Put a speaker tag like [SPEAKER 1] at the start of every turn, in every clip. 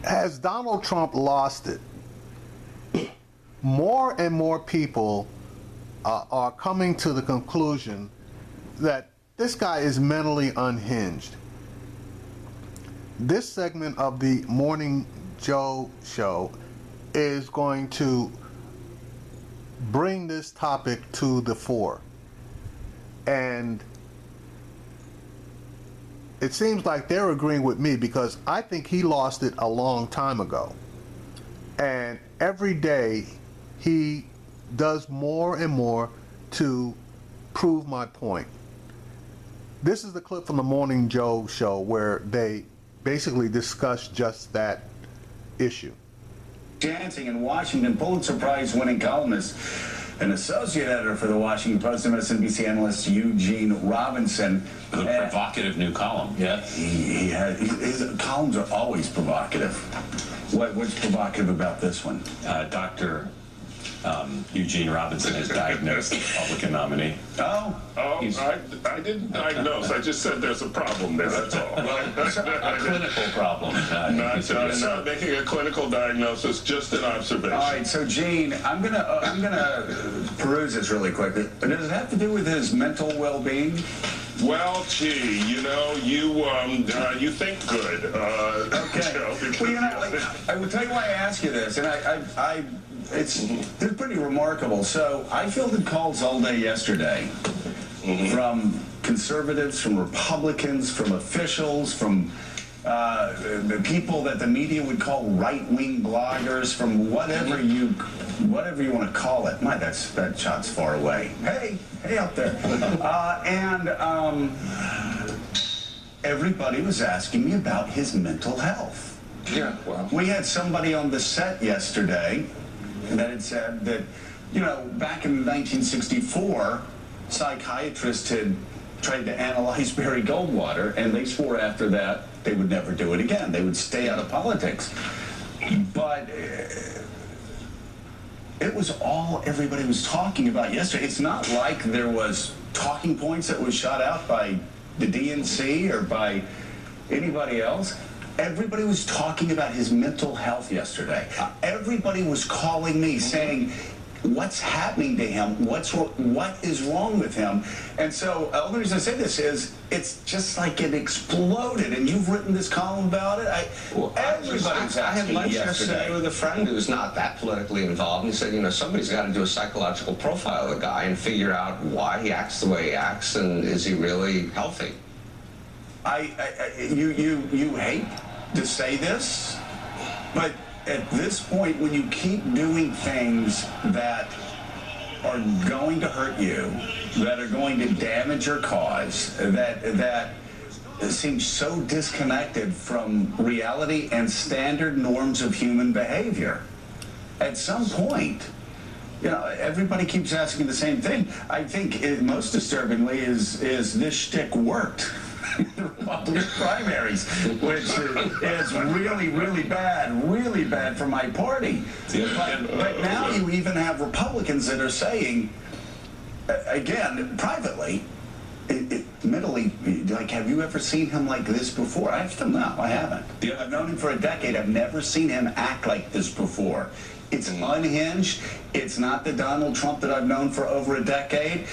[SPEAKER 1] As Donald Trump lost it, more and more people are coming to the conclusion that this guy is mentally unhinged. This segment of the Morning Joe show is going to bring this topic to the fore. And it seems like they're agreeing with me because I think he lost it a long time ago. And every day he does more and more to prove my point. This is the clip from the Morning Joe show where they basically discuss just that issue.
[SPEAKER 2] Dancing in Washington, Pulitzer Prize winning columnist and associate editor for the Washington Post, MSNBC analyst Eugene Robinson.
[SPEAKER 3] A provocative new column. Yeah.
[SPEAKER 2] His columns are always provocative. What's provocative about this one?
[SPEAKER 3] Dr. Eugene Robinson is diagnosed the Republican nominee.
[SPEAKER 4] I didn't diagnose. I just said there's a problem there. That's all.
[SPEAKER 3] A clinical problem.
[SPEAKER 4] Not making a clinical diagnosis, just an observation.
[SPEAKER 2] All right, so Gene, I'm gonna peruse this really quickly. Does it have to do with his mental well-being?
[SPEAKER 4] Well, gee, you think good.
[SPEAKER 2] Okay. Well, I will tell you why I ask you this, and it's pretty remarkable. So I fielded calls all day yesterday from conservatives, from Republicans, from officials, from the people that the media would call right-wing bloggers, from whatever you want to call it. That shot's far away. Hey out there. Everybody was asking me about his mental health.
[SPEAKER 4] Yeah, well.
[SPEAKER 2] We had somebody on the set yesterday that had said that, back in 1964, psychiatrists had tried to analyze Barry Goldwater, and they swore after that they would never do it again. They would stay out of politics. But it was all everybody was talking about yesterday. It's not like there was talking points that was shot out by the DNC or by anybody else. Everybody was talking about his mental health yesterday. Everybody was calling me saying, what's happening to him? What is wrong with him? And so the only reason I say this is it's just like it exploded, and you've written this column about it.
[SPEAKER 5] I had lunch yesterday with a friend who's not that politically involved, and he said, somebody's got to do a psychological profile of the guy and figure out why he acts the way he acts, and is he really healthy?
[SPEAKER 2] You hate to say this, but at this point, when you keep doing things that are going to hurt you, that are going to damage your cause, that seems so disconnected from reality and standard norms of human behavior, at some point, everybody keeps asking the same thing. I think most disturbingly is this shtick worked. The Republican primaries, which is really, really bad for my party. But now you even have Republicans that are saying, again, privately, mentally, like, have you ever seen him like this before? I have to know. I haven't. I've known him for a decade. I've never seen him act like this before. It's unhinged. It's not the Donald Trump that I've known for over a decade.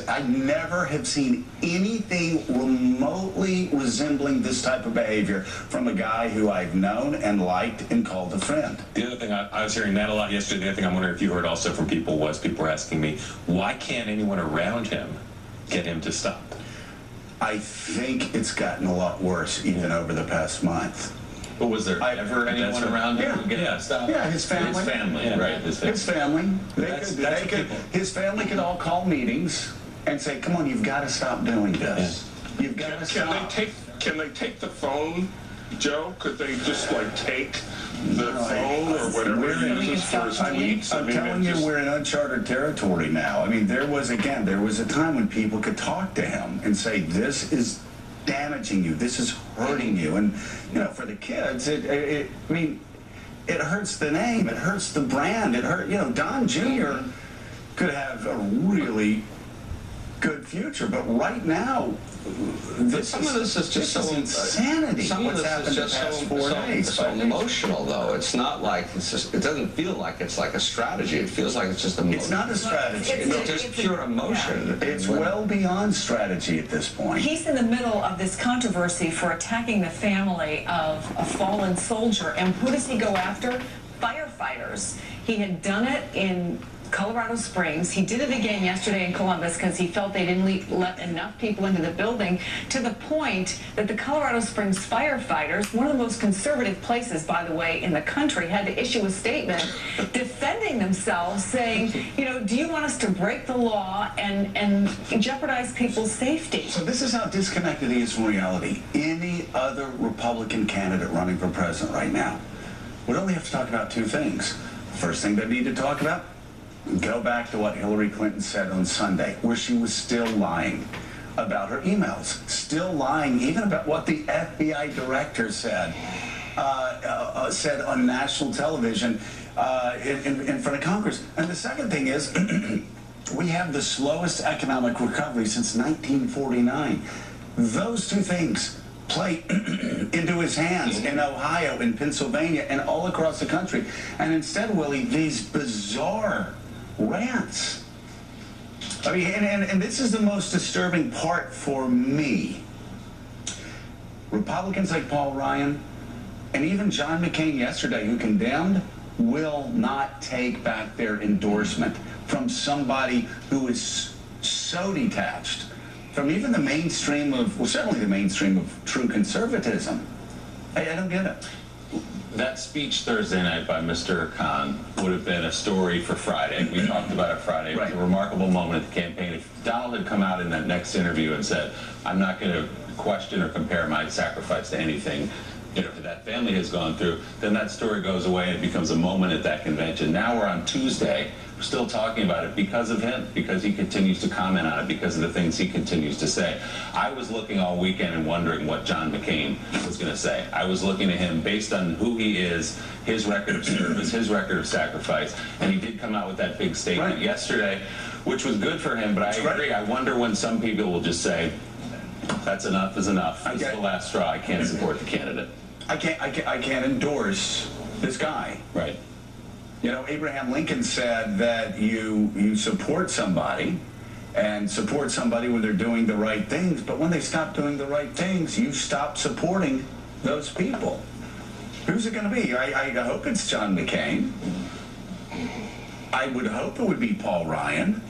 [SPEAKER 2] I never have seen anything remotely resembling this type of behavior from a guy who I've known and liked and called a friend.
[SPEAKER 3] The other thing, I was hearing that a lot yesterday. The other thing I'm wondering if you heard also from people was people were asking me, why can't anyone around him get him to stop?
[SPEAKER 2] I think it's gotten a lot worse even over the past month.
[SPEAKER 3] But was there ever anyone around him who could stop?
[SPEAKER 2] Yeah, his family.
[SPEAKER 3] His family,
[SPEAKER 2] yeah.
[SPEAKER 3] right.
[SPEAKER 2] His family. His family could all call meetings and say, come on, you've got to stop doing this. Yeah. You've got to stop.
[SPEAKER 4] Can they take the phone, Joe? Could they just, take the phone or whatever he uses for his tweets?
[SPEAKER 2] I'm telling you, we're in uncharted territory now. I mean, there was a time when people could talk to him and say, this is damaging you, this is hurting you. And, for the kids, it hurts the name, it hurts the brand, Don Jr. could have a really good future. But right now,
[SPEAKER 5] Some of this is just so
[SPEAKER 2] insanity.
[SPEAKER 5] Some of
[SPEAKER 2] What's
[SPEAKER 5] this
[SPEAKER 2] happened
[SPEAKER 5] is
[SPEAKER 2] the
[SPEAKER 5] just
[SPEAKER 2] past
[SPEAKER 5] so,
[SPEAKER 2] 4 days.
[SPEAKER 5] so emotional, though. It's not like it doesn't feel like it's like a strategy. It feels like it's just emotion.
[SPEAKER 2] It's not a strategy.
[SPEAKER 5] It's just pure emotion.
[SPEAKER 2] Yeah. It's well beyond strategy at this point.
[SPEAKER 6] He's in the middle of this controversy for attacking the family of a fallen soldier. And who does he go after? Firefighters. He had done it in Colorado Springs. He did it again yesterday in Columbus because he felt they didn't let enough people into the building, to the point that the Colorado Springs firefighters, one of the most conservative places, by the way, in the country, had to issue a statement defending themselves, saying, you know, do you want us to break the law and jeopardize people's safety?
[SPEAKER 2] So this is how disconnected he is from reality. Any other Republican candidate running for president right now would only have to talk about 2 things. First thing they need to talk about, go back to what Hillary Clinton said on Sunday, where she was still lying about her emails, still lying even about what the FBI director said on national television in front of Congress. And the second thing is, we have the slowest economic recovery since 1949. Those 2 things play into his hands in Ohio, in Pennsylvania, and all across the country. And instead, Willie, these bizarre rants. I mean, and this is the most disturbing part for me. Republicans like Paul Ryan and even John McCain yesterday, who condemned, will not take back their endorsement from somebody who is so detached from even the mainstream of, well, certainly the mainstream of true conservatism. I don't get it.
[SPEAKER 3] That speech Thursday night by Mr. Khan would have been a story for Friday. We talked about it Friday. It was a remarkable moment at the campaign. If Donald had come out in that next interview and said, I'm not going to question or compare my sacrifice to anything that family has gone through, then that story goes away and it becomes a moment at that convention. Now we're on Tuesday. We're still talking about it because of him, because he continues to comment on it, because of the things he continues to say. I was looking all weekend and wondering what John McCain was going to say. I was looking at him based on who he is, his record of service, his record of sacrifice, and he did come out with that big statement yesterday, which was good for him, but I agree. I wonder when some people will just say, that's enough is enough. This is the last straw. I can't support the candidate.
[SPEAKER 2] I can't endorse this guy.
[SPEAKER 3] Right.
[SPEAKER 2] You know, Abraham Lincoln said that you support somebody and support somebody when they're doing the right things, but when they stop doing the right things, you stop supporting those people. Who's it going to be? I hope it's John McCain. I would hope it would be Paul Ryan.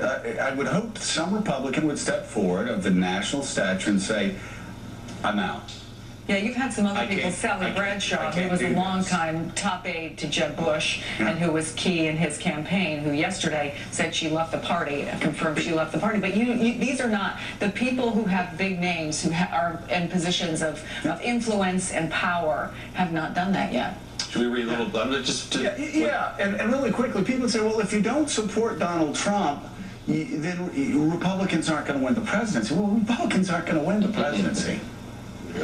[SPEAKER 2] I would hope some Republican would step forward of the national stature and say, I'm out.
[SPEAKER 6] Yeah, you've had some other people. Sally Bradshaw, who was a longtime top aide to Jeb Bush and who was key in his campaign, who yesterday said she left the party, confirmed she left the party. But these are not the people who have big names, who are in positions of influence and power, have not done that yet.
[SPEAKER 3] Should we read a little?
[SPEAKER 2] And really quickly, people say, well, if you don't support Donald Trump, then Republicans aren't going to win the presidency. Well, Republicans aren't going to win the presidency.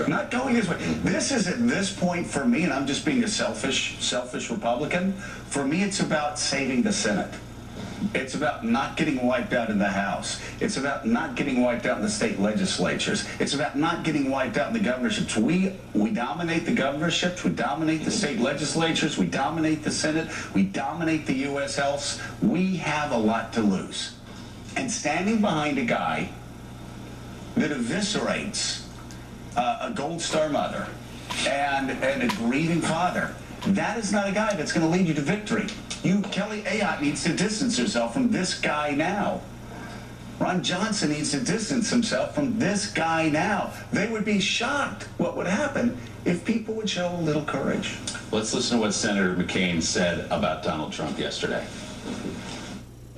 [SPEAKER 2] Not going this way. This is at this point for me, and I'm just being a selfish Republican, for me it's about saving the Senate. It's about not getting wiped out in the House. It's about not getting wiped out in the state legislatures. It's about not getting wiped out in the governorships. We dominate the governorships. We dominate the state legislatures. We dominate the Senate. We dominate the U.S. House. We have a lot to lose. And standing behind a guy that eviscerates a Gold Star mother and a grieving father, that is not a guy that's going to lead you to victory. Kelly Ayotte needs to distance herself from this guy now. Ron Johnson needs to distance himself from this guy now. They would be shocked what would happen if people would show a little courage.
[SPEAKER 3] Let's listen to what Senator McCain said about Donald Trump yesterday.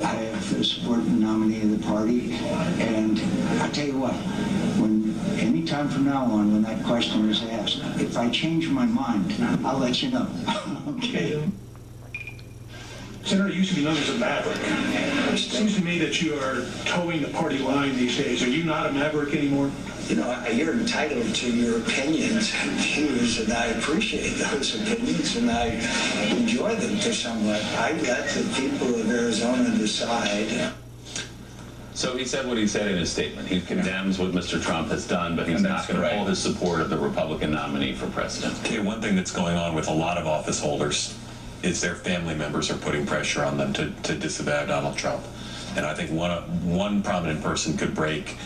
[SPEAKER 7] I have supported the nominee of the party, and I'll tell you what, any time from now on when that question is asked, if I change my mind, I'll let you know. Okay?
[SPEAKER 8] Senator, you used to be known as a maverick. It seems to me that you are towing the party line these days. Are you not a maverick anymore?
[SPEAKER 7] You know, you're entitled to your opinions and views, and I appreciate those opinions, and I enjoy them to somewhat. I let the people of Arizona decide.
[SPEAKER 3] So he said what he said in his statement. He condemns what Mr. Trump has done, but he's not going to pull his support of the Republican nominee for president.
[SPEAKER 9] Okay, one thing that's going on with a lot of office holders is their family members are putting pressure on them to disavow Donald Trump. And I think one prominent person could break.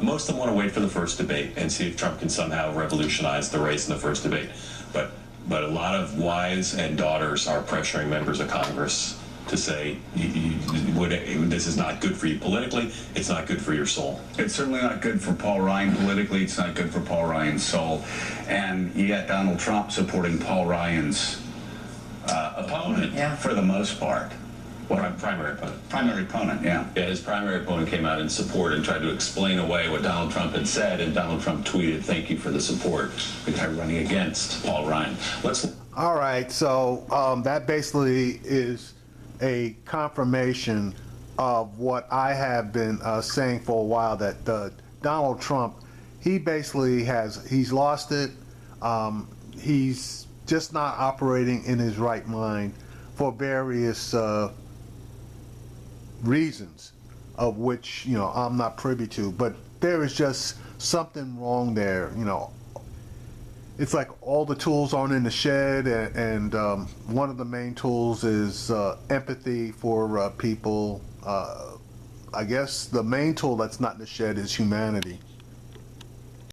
[SPEAKER 9] Most of them want to wait for the first debate and see if Trump can somehow revolutionize the race in the first debate. But a lot of wives and daughters are pressuring members of Congress to say, this is not good for you politically, it's not good for your soul.
[SPEAKER 2] It's certainly not good for Paul Ryan politically, it's not good for Paul Ryan's soul. And yet Donald Trump supporting Paul Ryan's opponent for the most part.
[SPEAKER 3] Primary opponent.
[SPEAKER 2] Primary opponent, yeah.
[SPEAKER 3] Yeah, his primary opponent came out in support and tried to explain away what Donald Trump had said, and Donald Trump tweeted, "Thank you for the support," the guy running against Paul Ryan.
[SPEAKER 1] All right, so that basically is a confirmation of what I have been saying for a while, that Donald Trump, he's lost it. He's just not operating in his right mind for various reasons, of which I'm not privy to, but there is just something wrong there. It's like all the tools aren't in the shed, and one of the main tools is empathy for people. I guess the main tool that's not in the shed is humanity.